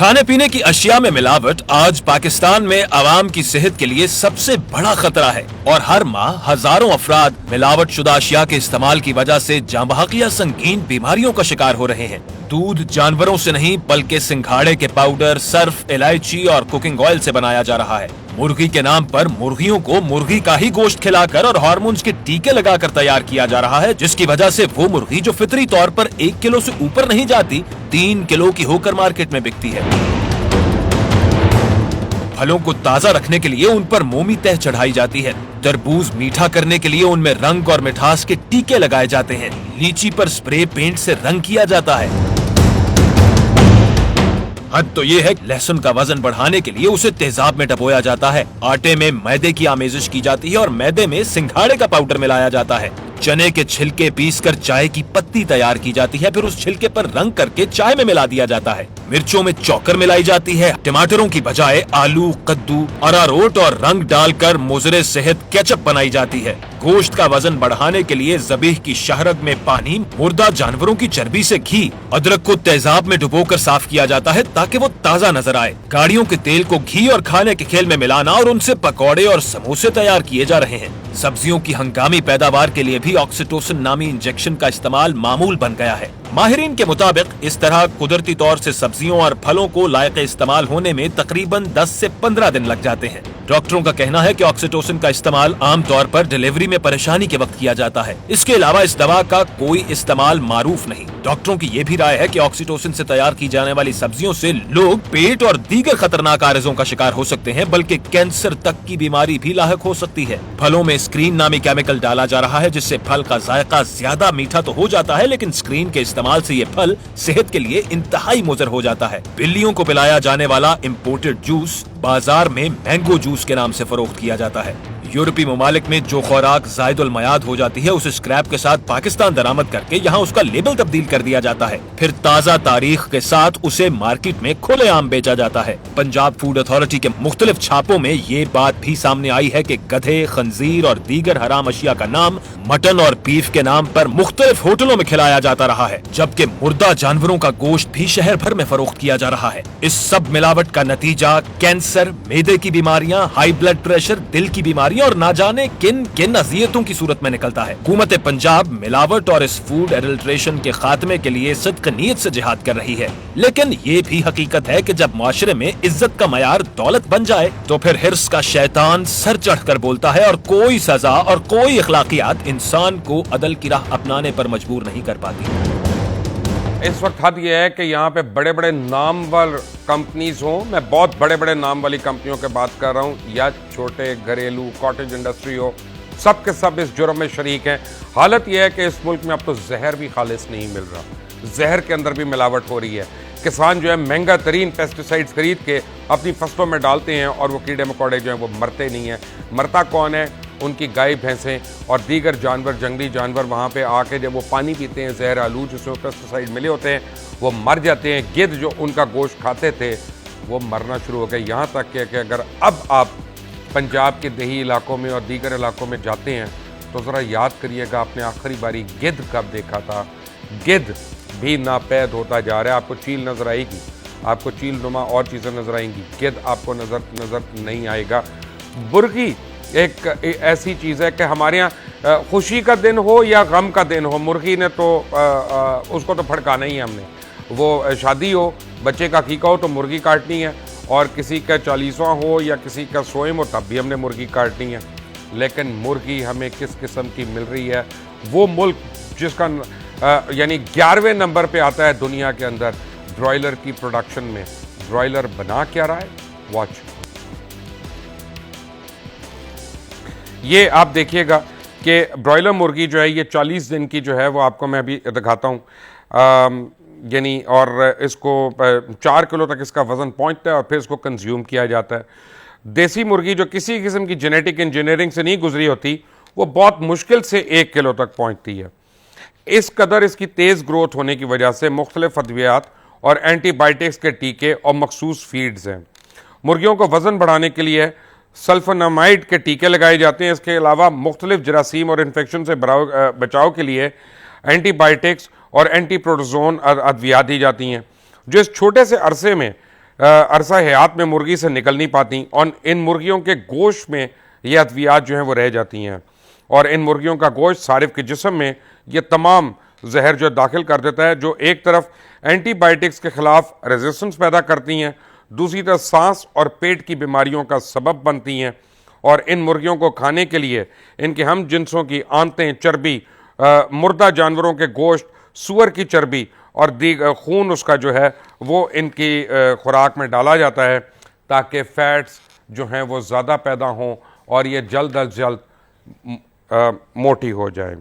کھانے پینے کی اشیاء میں ملاوٹ آج پاکستان میں عوام کی صحت کے لیے سب سے بڑا خطرہ ہے اور ہر ماہ ہزاروں افراد ملاوٹ شدہ اشیاء کے استعمال کی وجہ سے جاں بحق یا سنگین بیماریوں کا شکار ہو رہے ہیں۔ دودھ جانوروں سے نہیں بلکہ سنگھاڑے کے پاؤڈر، سرف، الائچی اور کوکنگ آئل سے بنایا جا رہا ہے۔ مرغی کے نام پر مرغیوں کو مرغی کا ہی گوشت کھلا کر اور ہارمونز کے ٹیکے لگا کر تیار کیا جا رہا ہے، جس کی وجہ سے وہ مرغی جو فطری طور پر 1 کلو سے اوپر نہیں جاتی 3 کلو کی ہو کر مارکیٹ میں بکتی ہے۔ پھلوں کو تازہ رکھنے کے لیے ان پر مومی تہ چڑھائی جاتی ہے، تربوز میٹھا کرنے کے لیے ان میں رنگ اور مٹھاس کے ٹیکے لگائے جاتے ہیں، لیچی پر سپرے پینٹ سے رنگ کیا جاتا ہے۔ حد تو یہ ہے کہ لہسن کا وزن بڑھانے کے لیے اسے تیزاب میں ڈبویا جاتا ہے، آٹے میں میدے کی آمیزش کی جاتی ہے اور میدے میں سنگھاڑے کا پاؤڈر ملایا جاتا ہے، چنے کے چھلکے پیس کر چائے کی پتی تیار کی جاتی ہے، پھر اس چھلکے پر رنگ کر کے چائے میں ملا دیا جاتا ہے، مرچوں میں چوکر ملائی جاتی ہے، ٹماٹروں کی بجائے آلو، کدو، اراروٹ اور رنگ ڈال کر مضر صحت کیچپ بنائی جاتی ہے۔ گوشت کا وزن بڑھانے کے لیے ذبیح کی شہرگ میں پانی، مردہ جانوروں کی چربی سے گھی، ادرک کو تیزاب میں ڈبو کر صاف کیا جاتا ہے تاکہ وہ تازہ نظر آئے۔ گاڑیوں کے تیل کو گھی اور کھانے کے کھیل میں ملانا اور ان سے پکوڑے اور سموسے تیار کیے جا رہے ہیں۔ سبزیوں کی ہنگامی پیداوار کے لیے بھی آکسیٹوسن نامی انجیکشن کا استعمال معمول بن گیا ہے۔ ماہرین کے مطابق اس طرح قدرتی طور سے سبزیوں اور پھلوں کو لائق استعمال ہونے میں تقریباً 10 سے 15 دن لگ جاتے ہیں۔ ڈاکٹروں کا کہنا ہے کہ آکسیٹوسن کا استعمال عام طور پر ڈیلیوری میں پریشانی کے وقت کیا جاتا ہے، اس کے علاوہ اس دوا کا کوئی استعمال معروف نہیں۔ ڈاکٹروں کی یہ بھی رائے ہے کہ آکسیٹوسن سے تیار کی جانے والی سبزیوں سے لوگ پیٹ اور دیگر خطرناک عارضوں کا شکار ہو سکتے ہیں، بلکہ کینسر تک کی بیماری بھی لاحق ہو سکتی ہے۔ پھلوں میں اسکرین نامی کیمیکل ڈالا جا رہا ہے جس سے پھل کا ذائقہ زیادہ میٹھا تو ہو جاتا ہے، لیکن اسکرین کے استعمال سے یہ پھل صحت کے لیے انتہائی مضر ہو جاتا ہے۔ بلیوں کو پلایا جانے والا امپورٹڈ جوس بازار میں مینگو جوس کے نام سے فروخت کیا جاتا ہے۔ یورپی ممالک میں جو خوراک زائد المیعاد ہو جاتی ہے اسے اسکریپ کے ساتھ پاکستان درآمد کر کے یہاں اس کا لیبل تبدیل کر دیا جاتا ہے، پھر تازہ تاریخ کے ساتھ اسے مارکیٹ میں کھلے عام بیچا جاتا ہے۔ پنجاب فوڈ اتھارٹی کے مختلف چھاپوں میں یہ بات بھی سامنے آئی ہے کہ گدھے، خنزیر اور دیگر حرام اشیاء کا نام مٹن اور بیف کے نام پر مختلف ہوٹلوں میں کھلایا جاتا رہا ہے، جبکہ مردہ جانوروں کا گوشت بھی شہر بھر میں فروخت کیا جا رہا ہے۔ اس سب ملاوٹ کا نتیجہ کینسر، معدے کی بیماریاں، ہائی بلڈ پریشر، دل کی بیماریاں اور نہ جانے کن کن اذیتوں کی صورت میں نکلتا ہے۔ حکومت پنجاب ملاوٹ اور اس فوڈ ایڈلٹریشن کے خاتمے کے لیے صدق نیت سے جہاد کر رہی ہے، لیکن یہ بھی حقیقت ہے کہ جب معاشرے میں عزت کا معیار دولت بن جائے تو پھر حرص کا شیطان سر چڑھ کر بولتا ہے اور کوئی سزا اور کوئی اخلاقیات انسان کو عدل کی راہ اپنانے پر مجبور نہیں کر پاتی۔ اس وقت حد یہ ہے کہ یہاں پہ بڑے بڑے نامور کمپنیز ہوں، میں بہت بڑے بڑے نام والی کمپنیوں کے بات کر رہا ہوں، یا چھوٹے گھریلو کاٹیج انڈسٹری ہو، سب کے سب اس جرم میں شریک ہیں۔ حالت یہ ہے کہ اس ملک میں اب تو زہر بھی خالص نہیں مل رہا، زہر کے اندر بھی ملاوٹ ہو رہی ہے۔ کسان جو ہے مہنگا ترین پیسٹیسائڈز خرید کے اپنی فصلوں میں ڈالتے ہیں اور وہ کیڑے مکوڑے جو ہیں وہ مرتے نہیں ہیں۔ مرتا کون ہے؟ ان کی گائے، بھینسیں اور دیگر جانور، جنگلی جانور وہاں پہ آ کے جب وہ پانی پیتے ہیں زہر آلود جس میں پیسٹیسائڈ ملے ہوتے ہیں وہ مر جاتے ہیں۔ گدھ جو ان کا گوشت کھاتے تھے وہ مرنا شروع ہو گئے، یہاں تک کہ اگر اب آپ پنجاب کے دیہی علاقوں میں اور دیگر علاقوں میں جاتے ہیں تو ذرا یاد کریے گا آپ نے آخری باری گدھ کب دیکھا تھا۔ گدھ بھی ناپید ہوتا جا رہا ہے، آپ کو چیل نظر آئے گی، آپ کو چیل نما اور چیزیں نظر آئیں گی، گدھ آپ کو نظر نہیں آئے گا۔ مرغی ایک ایسی چیز ہے کہ ہمارے یہاں خوشی کا دن ہو یا غم کا دن ہو، مرغی نے تو اس کو تو پھڑکانا ہی ہے ہم نے۔ وہ شادی ہو، بچے کا عقیقہ ہو تو مرغی کاٹنی ہے، اور کسی کا 40واں ہو یا کسی کا 100واں ہو تب بھی ہم نے مرغی کاٹنی ہے۔ لیکن مرغی ہمیں کس قسم کی مل رہی ہے؟ وہ ملک جس کا یعنی 11ویں نمبر پہ آتا ہے دنیا کے اندر برائلر کی پروڈکشن میں، برائلر بنا کیا رہا ہے؟ واچ یہ آپ دیکھیے گا کہ برائلر مرغی جو ہے یہ 40 دن کی جو ہے وہ آپ کو میں ابھی دکھاتا ہوں، یعنی اور اس کو 4 کلو تک اس کا وزن پہنچتا ہے اور پھر اس کو کنزیوم کیا جاتا ہے۔ دیسی مرغی جو کسی قسم کی جینیٹک انجینئرنگ سے نہیں گزری ہوتی وہ بہت مشکل سے 1 کلو تک پہنچتی ہے۔ اس قدر اس کی تیز گروتھ ہونے کی وجہ سے مختلف ادویات اور اینٹی بائیوٹکس کے ٹیکے اور مخصوص فیڈز ہیں۔ مرغیوں کو وزن بڑھانے کے لیے سلفونامائڈ کے ٹیکے لگائے جاتے ہیں، اس کے علاوہ مختلف جراثیم اور انفیکشن سے بچاؤ کے لیے اینٹی بائیوٹکس اور اینٹی پروٹوزون ادویات دی جاتی ہیں، جو اس چھوٹے سے عرصے میں عرصہ حیات میں مرغی سے نکل نہیں پاتی اور ان مرغیوں کے گوشت میں یہ ادویات جو ہیں وہ رہ جاتی ہیں اور ان مرغیوں کا گوشت صارف کے جسم میں یہ تمام زہر جو داخل کر دیتا ہے، جو ایک طرف اینٹی بائیوٹکس کے خلاف ریزسٹنس پیدا کرتی ہیں، دوسری طرف سانس اور پیٹ کی بیماریوں کا سبب بنتی ہیں۔ اور ان مرغیوں کو کھانے کے لیے ان کے ہم جنسوں کی آنتیں، چربی، مردہ جانوروں کے گوشت، سور کی چربی اور خون اس کا جو ہے وہ ان کی خوراک میں ڈالا جاتا ہے تاکہ فیٹس جو ہیں وہ زیادہ پیدا ہوں اور یہ جلد از جلد موٹی ہو جائیں۔